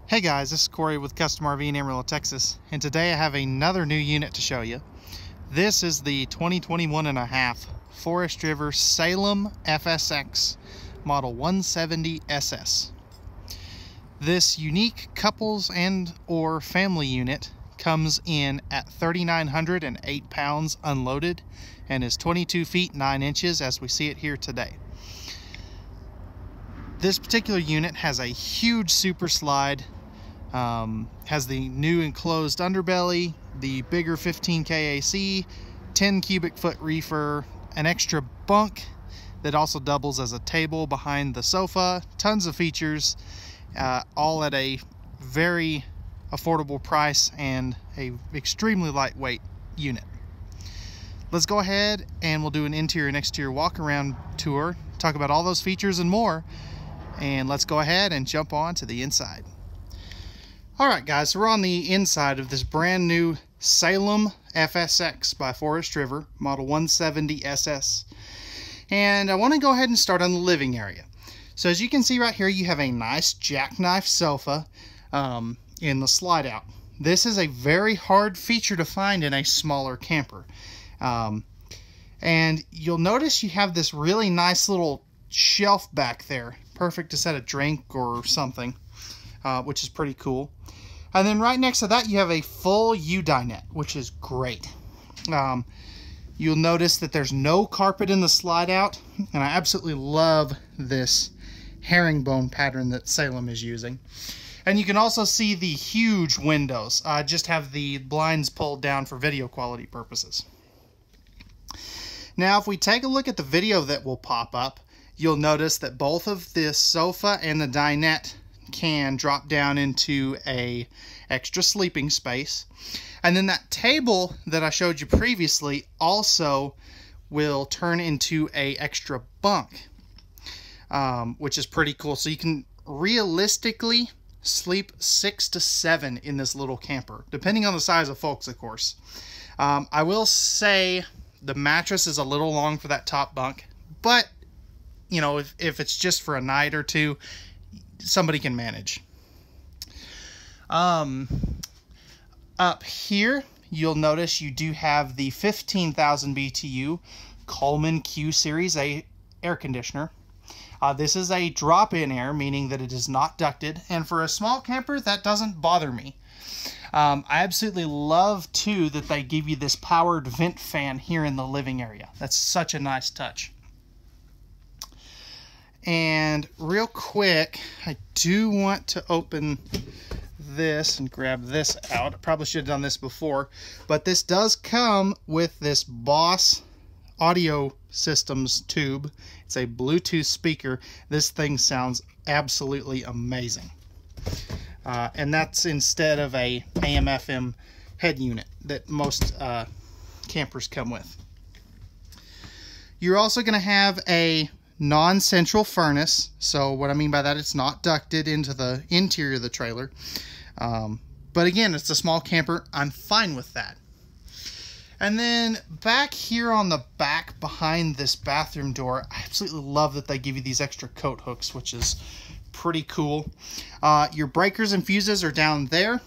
Hey guys, this is Corey with Custom RV in Amarillo, Texas, and today I have another new unit to show you. This is the 2021.5 Forest River Salem FSX model 170SS. This unique couples and or family unit comes in at 3,908 pounds unloaded and is 22 feet 9 inches as we see it here today. This particular unit has a huge super slide, has the new enclosed underbelly, the bigger 15K AC, 10 cubic foot reefer, an extra bunk that also doubles as a table behind the sofa, tons of features, all at a very affordable price and a extremely lightweight unit. Let's go ahead and we'll do an interior and exterior walk around tour, talk about all those features and more. And let's go ahead and jump on to the inside. Alright guys, so we're on the inside of this brand new Salem FSX by Forest River, model 170SS. And I want to go ahead and start on the living area. So as you can see right here, you have a nice jackknife sofa in the slide out. This is a very hard feature to find in a smaller camper. And you'll notice you have this really nice little shelf back there. Perfect to set a drink or something, which is pretty cool. And then right next to that you have a full U-dinette, which is great. You'll notice that there's no carpet in the slide out, and I absolutely love this herringbone pattern that Salem is using. And you can also see the huge windows. I just have the blinds pulled down for video quality purposes. Now if we take a look at the video that will pop up, you'll notice that both of this sofa and the dinette can drop down into a extra sleeping space. And then that table that I showed you previously also will turn into a extra bunk, which is pretty cool. So you can realistically sleep 6 to 7 in this little camper, depending on the size of folks, of course. I will say the mattress is a little long for that top bunk, but you know, if it's just for a night or two, somebody can manage. Up here, you'll notice you do have the 15,000 BTU Coleman Q Series A air conditioner. This is a drop-in air, meaning that it is not ducted, and for a small camper, that doesn't bother me. I absolutely love, too, that they give you this powered vent fan here in the living area. That's such a nice touch. And real quick, I do want to open this and grab this out. I probably should have done this before, but this does come with this Boss audio systems tube. It's a Bluetooth speaker. This thing sounds absolutely amazing. And that's instead of a AM/FM head unit that most campers come with. You're also going to have a non-central furnace. So what I mean by that, it's not ducted into the interior of the trailer. But again, it's a small camper. I'm fine with that. And then back here on the back behind this bathroom door, I absolutely love that they give you these extra coat hooks, which is pretty cool. Your breakers and fuses are down there.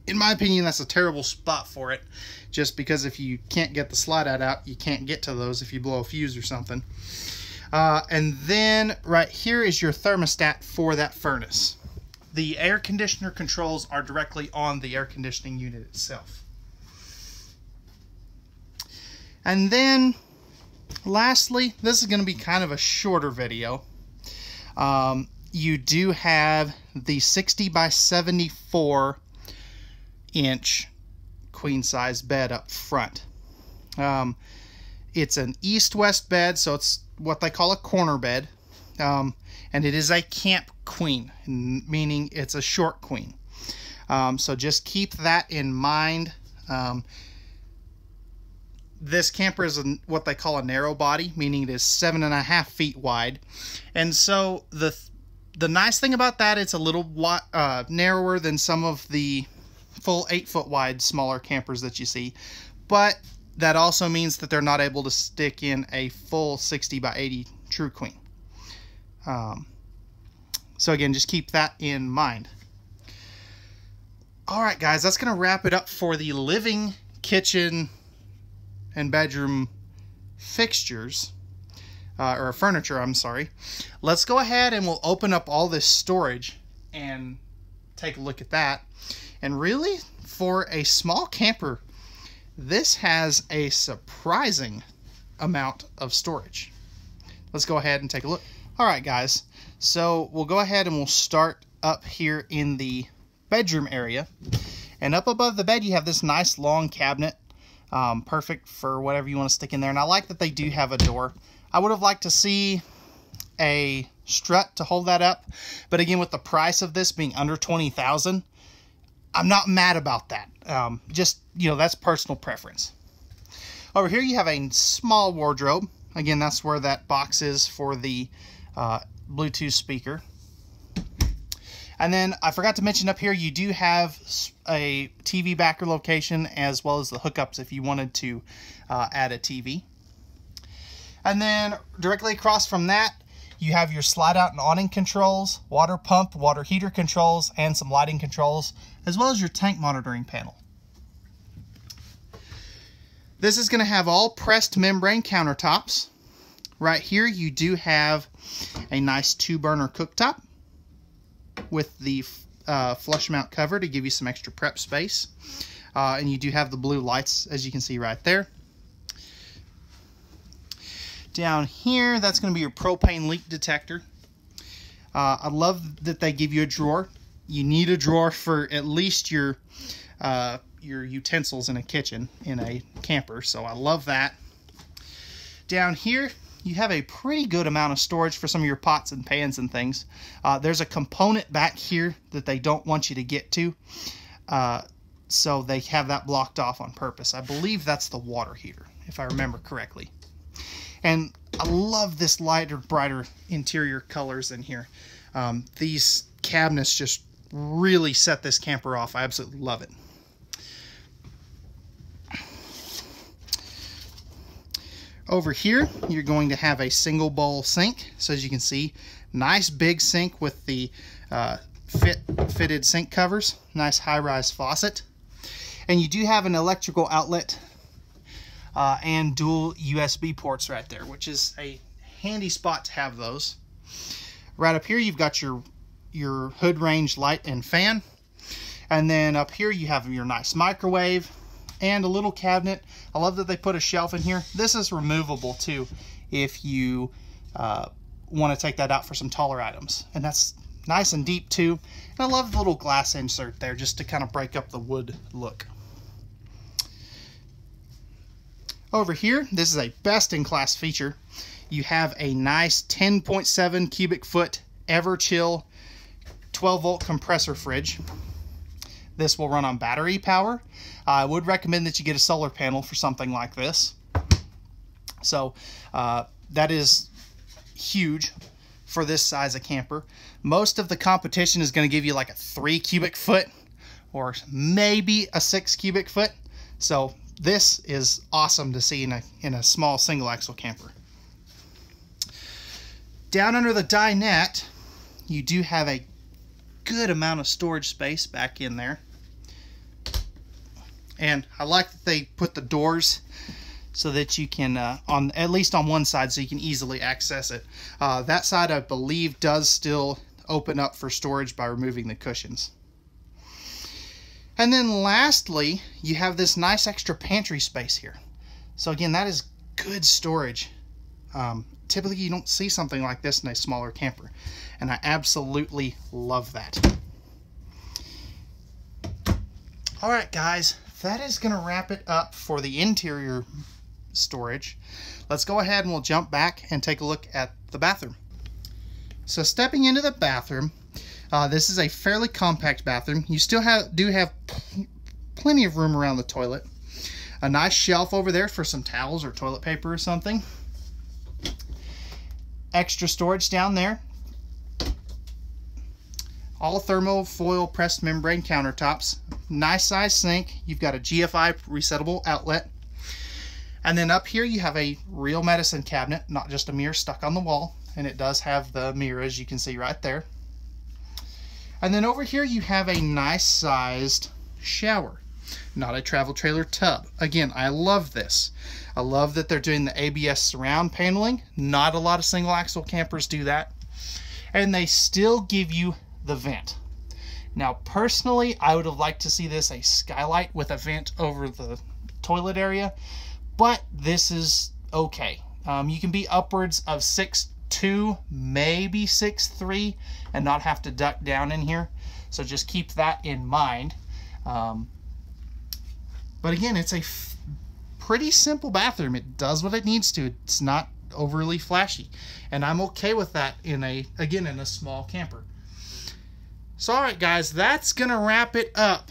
In my opinion, that's a terrible spot for it, just because if you can't get the slide out, you can't get to those if you blow a fuse or something. And then right here is your thermostat for that furnace. The air conditioner controls are directly on the air conditioning unit itself. And then lastly, this is going to be kind of a shorter video. You do have the 60 by 74 inch queen size bed up front. It's an east-west bed, so it's what they call a corner bed, and it is a camp queen, meaning it's a short queen. So just keep that in mind. This camper is what they call a narrow body, meaning it is 7.5 feet wide, and so the nice thing about that, it's a little narrower than some of the full 8-foot wide smaller campers that you see, but that also means that they're not able to stick in a full 60 by 80 true queen. So again, just keep that in mind. All right, guys, that's going to wrap it up for the living, kitchen, and bedroom fixtures, or furniture, I'm sorry. Let's go ahead and we'll open up all this storage and take a look at that. And really, for a small camper, this has a surprising amount of storage. Let's go ahead and take a look. All right, guys, so we'll go ahead and we'll start up here in the bedroom area. And up above the bed, you have this nice long cabinet, perfect for whatever you want to stick in there. And I like that they do have a door. I would have liked to see a strut to hold that up, but again, with the price of this being under $20,000, I'm not mad about that. Just, you know, that's personal preference. Over here you have a small wardrobe. Again, that's where that box is for the Bluetooth speaker. And then I forgot to mention up here, you do have a TV backer location as well as the hookups if you wanted to add a TV. And then directly across from that, you have your slide out and awning controls, water pump, water heater controls, and some lighting controls, as well as your tank monitoring panel. This is going to have all pressed membrane countertops. Right here, you do have a nice 2-burner cooktop with the flush mount cover to give you some extra prep space. And you do have the blue lights, as you can see right there. Down here, that's going to be your propane leak detector. I love that they give you a drawer. You need a drawer for at least your utensils in a kitchen in a camper, so I love that. Down here, you have a pretty good amount of storage for some of your pots and pans and things. There's a component back here that they don't want you to get to, so they have that blocked off on purpose. I believe that's the water heater, if I remember correctly. And I love this lighter, brighter interior colors in here. These cabinets just really set this camper off. I absolutely love it. Over here, you're going to have a single bowl sink. So as you can see, nice big sink with the fitted sink covers. Nice high-rise faucet. And you do have an electrical outlet and dual USB ports right there, which is a handy spot to have those. Right up here, you've got your hood range light and fan. And then up here, you have your nice microwave and a little cabinet. I love that they put a shelf in here. This is removable too if you want to take that out for some taller items. And that's nice and deep too. And I love the little glass insert there just to kind of break up the wood look. Over here, this is a best-in-class feature. You have a nice 10.7 cubic foot Everchill 12-volt compressor fridge. This will run on battery power. I would recommend that you get a solar panel for something like this. So that is huge for this size of camper. Most of the competition is going to give you like a 3 cubic foot or maybe a 6 cubic foot. So this is awesome to see in a small single axle camper. Down under the dinette, you do have a good amount of storage space back in there. And I like that they put the doors so that you can, at least on one side, so you can easily access it. That side, I believe, does still open up for storage by removing the cushions. And then lastly, you have this nice extra pantry space here. So again, that is good storage. Typically, you don't see something like this in a smaller camper, and I absolutely love that. All right, guys, that is going to wrap it up for the interior storage. Let's go ahead and we'll jump back and take a look at the bathroom. So stepping into the bathroom, this is a fairly compact bathroom. You still do have plenty of room around the toilet. A nice shelf over there for some towels or toilet paper or something. Extra storage down there. All thermal foil pressed membrane countertops. Nice size sink. You've got a GFI resettable outlet. And then up here you have a real medicine cabinet, not just a mirror stuck on the wall. And it does have the mirror, as you can see right there. And then over here you have a nice sized shower, not a travel trailer tub. Again, I love this. I love that they're doing the ABS surround paneling. Not a lot of single axle campers do that. And they still give you the vent. Now personally, I would have liked to see this a skylight with a vent over the toilet area, but this is okay. You can be upwards of 6'2", maybe 6'3", and not have to duck down in here. So just keep that in mind. But again, it's a pretty simple bathroom. It does what it needs to. It's not overly flashy, and I'm okay with that in a small camper. So all right guys, that's gonna wrap it up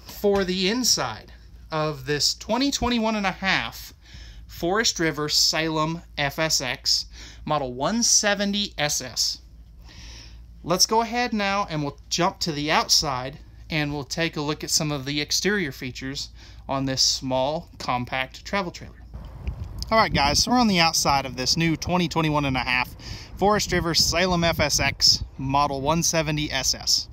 for the inside of this 2021.5 Forest River Salem FSX model 170SS. Let's go ahead now and we'll jump to the outside and we'll take a look at some of the exterior features on this small compact travel trailer. Alright guys, so we're on the outside of this new 2021.5 Forest River Salem FSX model 170SS.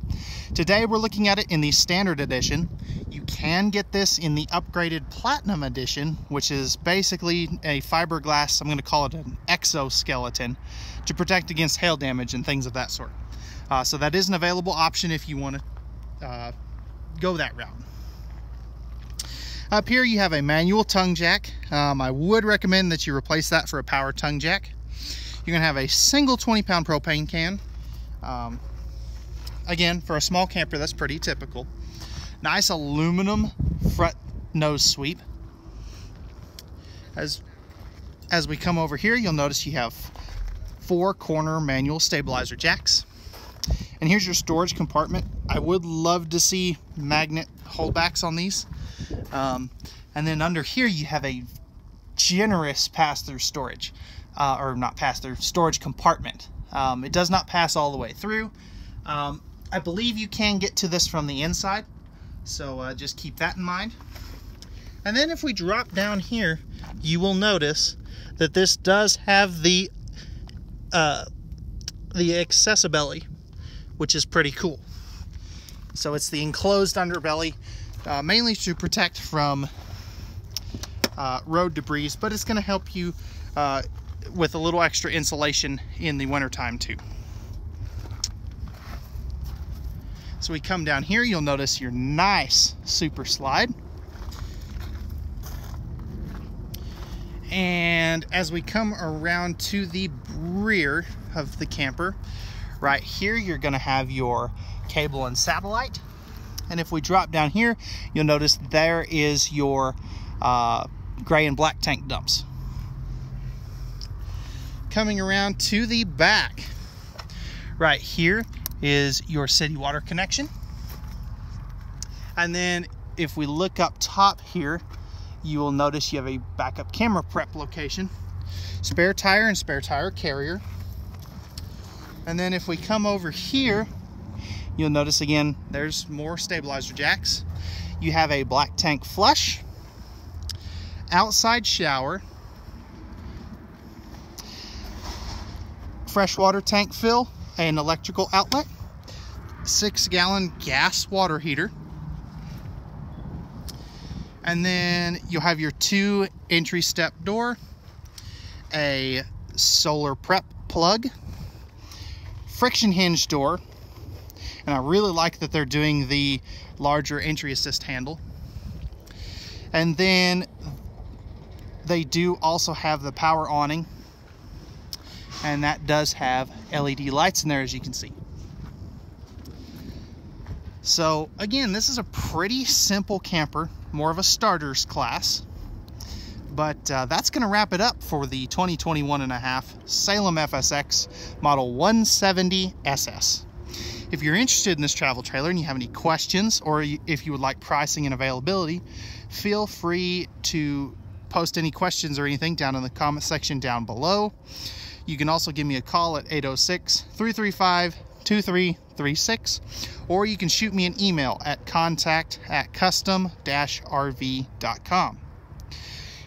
Today we're looking at it in the standard edition. You can get this in the upgraded platinum edition, which is basically a fiberglass, I'm going to call it an exoskeleton, to protect against hail damage and things of that sort. So that is an available option if you want to go that route. Up here you have a manual tongue jack. I would recommend that you replace that for a power tongue jack. You're going to have a single 20-pound propane can. Again, for a small camper, that's pretty typical. Nice aluminum front nose sweep. As we come over here, you'll notice you have 4 corner manual stabilizer jacks. And here's your storage compartment. I would love to see magnet holdbacks on these. And then under here you have a generous pass-through storage, or not pass-through, storage compartment. It does not pass all the way through. I believe you can get to this from the inside, so just keep that in mind. And then if we drop down here, you will notice that this does have the accessibility, which is pretty cool. So it's the enclosed underbelly, mainly to protect from road debris, but it's going to help you with a little extra insulation in the wintertime too. So we come down here, you'll notice your nice super slide. And as we come around to the rear of the camper, right here you're going to have your cable and satellite. And if we drop down here, you'll notice there is your gray and black tank dumps. Coming around to the back, right here is your city water connection. And then if we look up top here, you will notice you have a backup camera prep location, spare tire and spare tire carrier. And then if we come over here, you'll notice again, there's more stabilizer jacks. You have a black tank flush, outside shower, freshwater tank fill, an electrical outlet, 6-gallon gas water heater, and then you'll have your 2 entry step door, a solar prep plug, friction hinge door, and I really like that they're doing the larger entry assist handle. And then they do also have the power awning, and that does have LED lights in there, as you can see. So again, this is a pretty simple camper, more of a starter's class, but that's going to wrap it up for the 2021.5 Salem FSX model 170SS. If you're interested in this travel trailer and you have any questions, or if you would like pricing and availability, feel free to post any questions or anything down in the comment section down below. You can also give me a call at 806-335-2336, or you can shoot me an email at contact@custom-rv.com.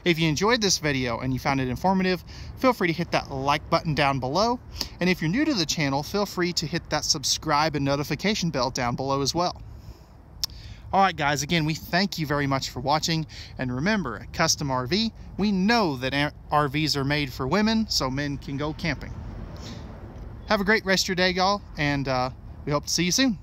If you enjoyed this video and you found it informative, feel free to hit that like button down below. And if you're new to the channel, feel free to hit that subscribe and notification bell down below as well. All right, guys, again, we thank you very much for watching. And remember, at Custom RV, we know that RVs are made for women, so men can go camping. Have a great rest of your day, y'all, and we hope to see you soon.